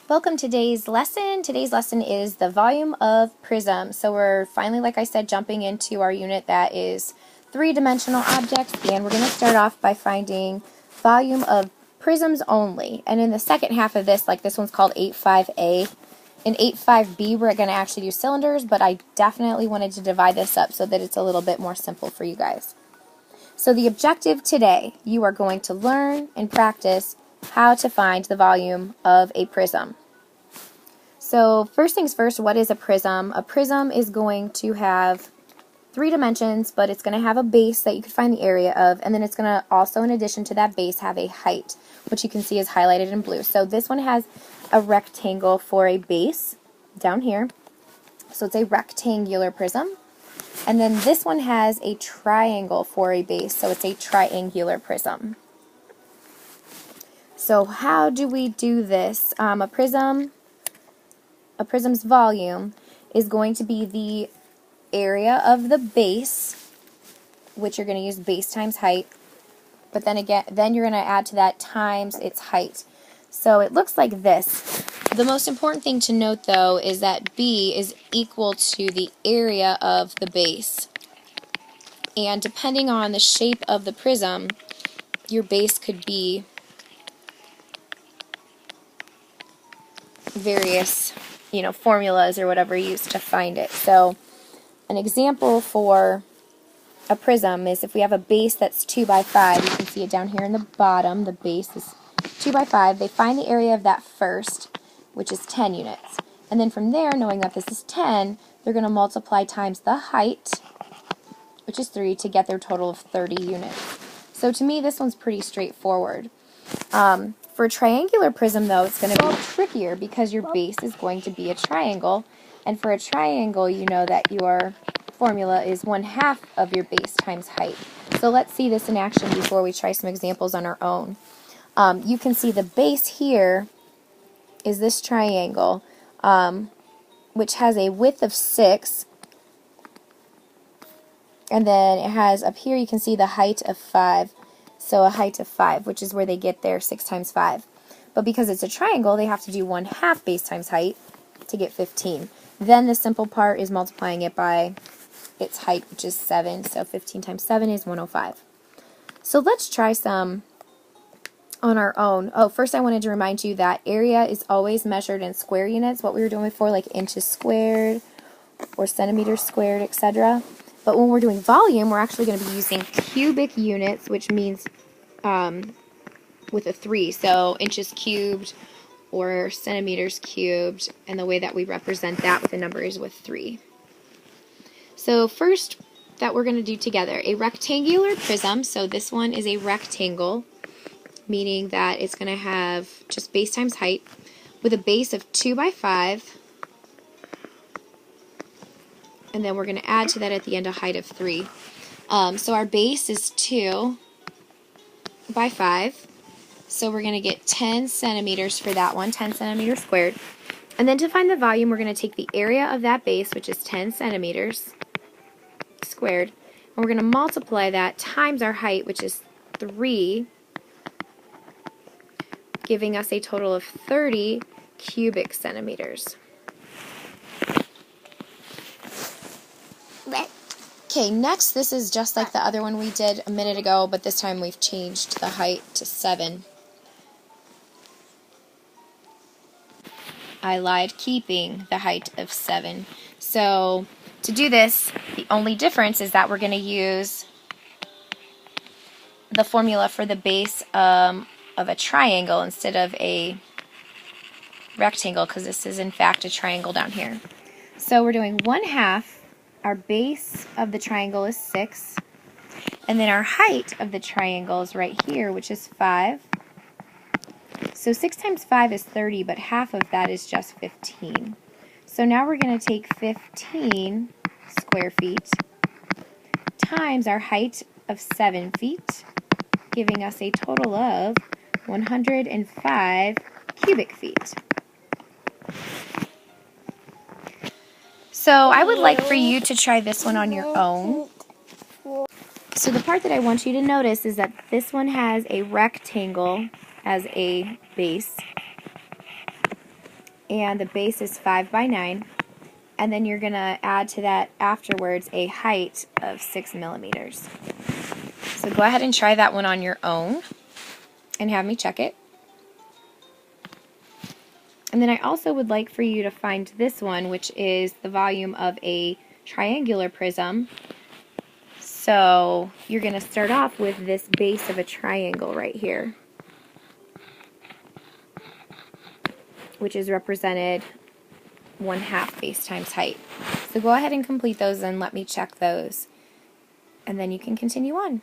Welcome to today's lesson. Today's lesson is the volume of prism. So we're finally, like I said, jumping into our unit that is three-dimensional objects, and we're going to start off by finding volume of prisms only. And in the second half of this, like this one's called 8.5a. In 8.5b, we're going to actually do cylinders, but I definitely wanted to divide this up so that it's a little bit more simple for you guys. So the objective today, you are going to learn and practice how to find the volume of a prism. So first things first, what is a prism? A prism is going to have three dimensions, but it's going to have a base that you can find the area of, and then it's going to also, in addition to that base, have a height, which you can see is highlighted in blue. So this one has a rectangle for a base down here. So it's a rectangular prism. And then this one has a triangle for a base, so it's a triangular prism. So how do we do this? A prism's volume is going to be the area of the base, which you're going to use base times height, but then you're going to add to that times its height. So it looks like this. The most important thing to note, though, is that B is equal to the area of the base. And depending on the shape of the prism, your base could be various, formulas or whatever used to find it. So an example for a prism is if we have a base that's 2 by 5, you can see it down here in the bottom, the base is 2 by 5, they find the area of that first, which is 10 units. And then from there, knowing that this is 10, they're going to multiply times the height, which is 3, to get their total of 30 units. So to me, this one's pretty straightforward. For a triangular prism, though, it's going to be trickier because your base is going to be a triangle. And for a triangle, you know that your formula is 1/2 of your base times height. So let's see this in action before we try some examples on our own. You can see the base here is this triangle, which has a width of 6. And then it has, up here you can see the height of 5. So a height of 5, which is where they get their 6 times 5. But because it's a triangle, they have to do 1/2 base times height to get 15. Then the simple part is multiplying it by its height, which is 7. So 15 times 7 is 105. So let's try some on our own. Oh, first I wanted to remind you that area is always measured in square units, what we were doing before, like inches squared or centimeters squared, etc. But when we're doing volume, we're actually going to be using cubic units, which means with a 3. So inches cubed or centimeters cubed, and the way that we represent that with a number is with 3. So first that we're going to do together, a rectangular prism. So this one is a rectangle, meaning that it's going to have just base times height with a base of 2 by 5. And then we're going to add to that at the end a height of 3. So our base is 2 by 5. So we're going to get 10 centimeters for that one, 10 centimeters squared. And then to find the volume, we're going to take the area of that base, which is 10 centimeters squared, and we're going to multiply that times our height, which is 3, giving us a total of 30 cubic centimeters. Okay, next, this is just like the other one we did a minute ago, but this time we've changed the height to 7. I lied, keeping the height of 7. So to do this, the only difference is that we're going to use the formula for the base of a triangle instead of a rectangle, because this is in fact a triangle down here. So we're doing 1/2. Our base of the triangle is 6, and then our height of the triangle is right here, which is 5. So 6 times 5 is 30, but half of that is just 15. So now we're going to take 15 square feet times our height of 7 feet, giving us a total of 105 cubic feet. So I would like for you to try this one on your own. So the part that I want you to notice is that this one has a rectangle as a base. and the base is 5 by 9. And then you're going to add to that afterwards a height of 6 millimeters. So go ahead and try that one on your own and have me check it. And then I also would like for you to find this one, which is the volume of a triangular prism. So you're going to start off with this base of a triangle right here, which is represented 1/2 base times height. So go ahead and complete those and let me check those, and then you can continue on.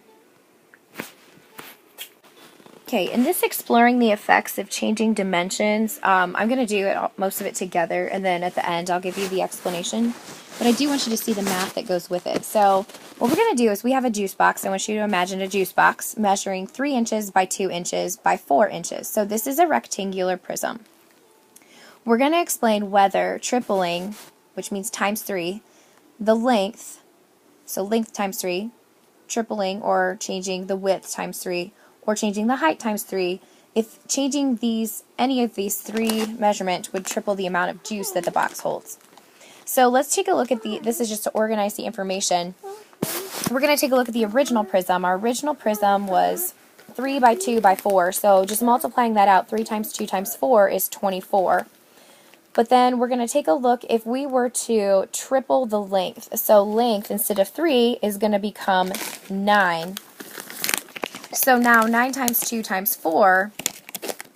Okay, in this exploring the effects of changing dimensions, I'm going to do most of it together, and then at the end I'll give you the explanation. But I do want you to see the math that goes with it. So what we're going to do is we have a juice box. I want you to imagine a juice box measuring 3 inches by 2 inches by 4 inches. So this is a rectangular prism. We're going to explain whether tripling, which means times 3, the length, so length times 3, tripling or changing the width times 3, or changing the height times 3, if changing any of these 3 measurements would triple the amount of juice that the box holds. So let's take a look at this is just to organize the information. We're going to take a look at the original prism. Our original prism was 3 by 2 by 4, so just multiplying that out, 3 times 2 times 4 is 24. But then we're going to take a look if we were to triple the length. So length instead of 3 is going to become 9. So now 9 times 2 times 4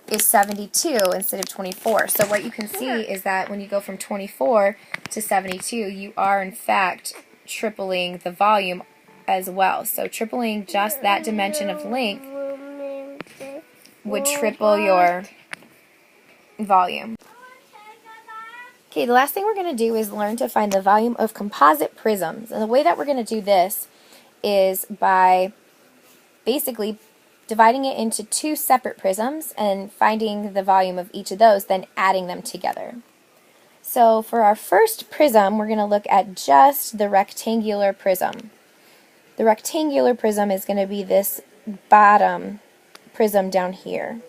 is 72 instead of 24. So what you can see is that when you go from 24 to 72, you are in fact tripling the volume as well. So tripling just that dimension of length would triple your volume. Okay, the last thing we're going to do is learn to find the volume of composite prisms. And the way that we're going to do this is by basically dividing it into 2 separate prisms and finding the volume of each of those, then adding them together. So for our first prism, we're going to look at just the rectangular prism. The rectangular prism is going to be this bottom prism down here.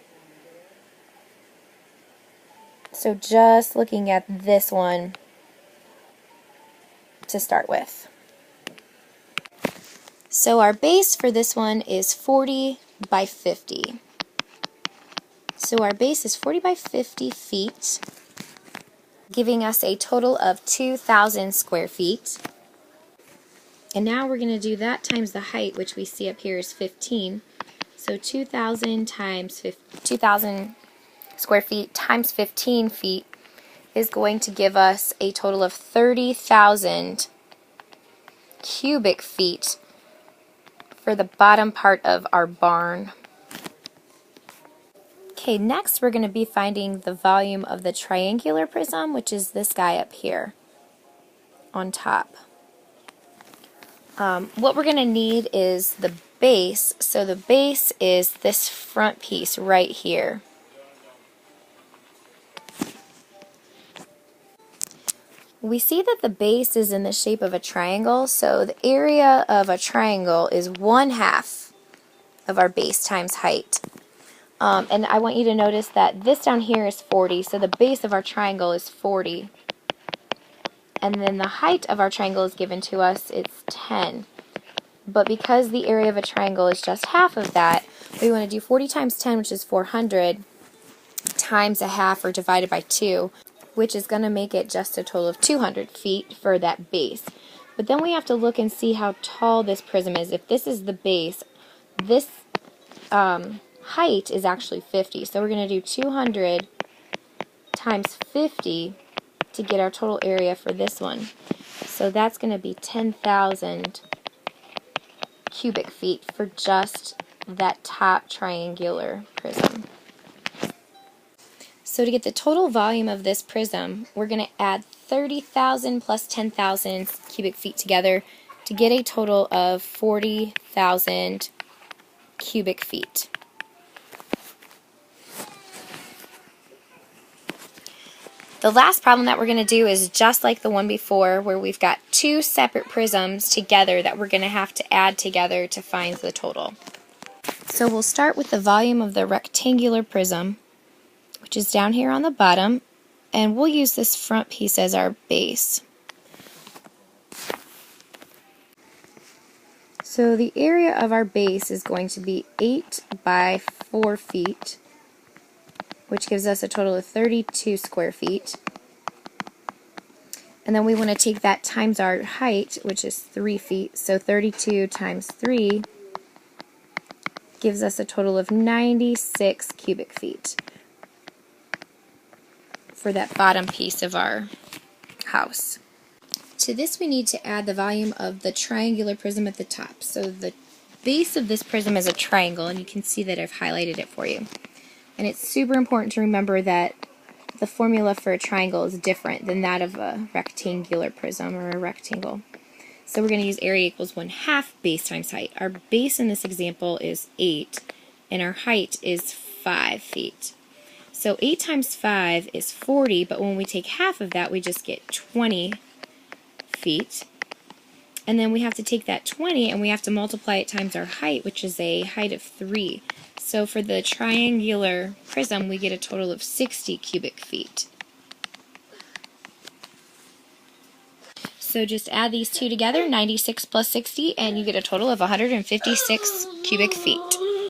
So just looking at this one to start with. So our base for this one is 40 by 50. So our base is 40 by 50 feet, giving us a total of 2,000 square feet. And now we're going to do that times the height, which we see up here is 15. So 2,000 times 2,000 square feet times 15 feet is going to give us a total of 30,000 cubic feet for the bottom part of our barn. Okay, next we're going to be finding the volume of the triangular prism, which is this guy up here on top. What we're going to need is the base. So the base is this front piece right here. We see that the base is in the shape of a triangle, so the area of a triangle is 1/2 of our base times height. And I want you to notice that this down here is 40, so the base of our triangle is 40. And then the height of our triangle is given to us, it's 10. But because the area of a triangle is just half of that, we want to do 40 times 10, which is 400, times 1/2 or divided by 2. Which is going to make it just a total of 200 feet for that base. But then we have to look and see how tall this prism is. If this is the base, this height is actually 50. So we're going to do 200 times 50 to get our total area for this one. So that's going to be 10,000 cubic feet for just that top triangular prism. So to get the total volume of this prism, we're going to add 30,000 plus 10,000 cubic feet together to get a total of 40,000 cubic feet. The last problem that we're going to do is just like the one before, where we've got 2 separate prisms together that we're going to have to add together to find the total. So we'll start with the volume of the rectangular prism, which is down here on the bottom, and we'll use this front piece as our base. So the area of our base is going to be 8 by 4 feet, which gives us a total of 32 square feet. And then we want to take that times our height, which is 3 feet, so 32 times 3 gives us a total of 96 cubic feet for that bottom piece of our house. To this we need to add the volume of the triangular prism at the top. So the base of this prism is a triangle, and you can see that I've highlighted it for you. And it's super important to remember that the formula for a triangle is different than that of a rectangular prism or a rectangle. So we're going to use area equals 1/2 base times height. Our base in this example is 8, and our height is 5 feet. So 8 times 5 is 40, but when we take half of that, we just get 20 feet. And then we have to take that 20 and we have to multiply it times our height, which is a height of 3. So for the triangular prism, we get a total of 60 cubic feet. So just add these two together, 96 plus 60, and you get a total of 156 cubic feet.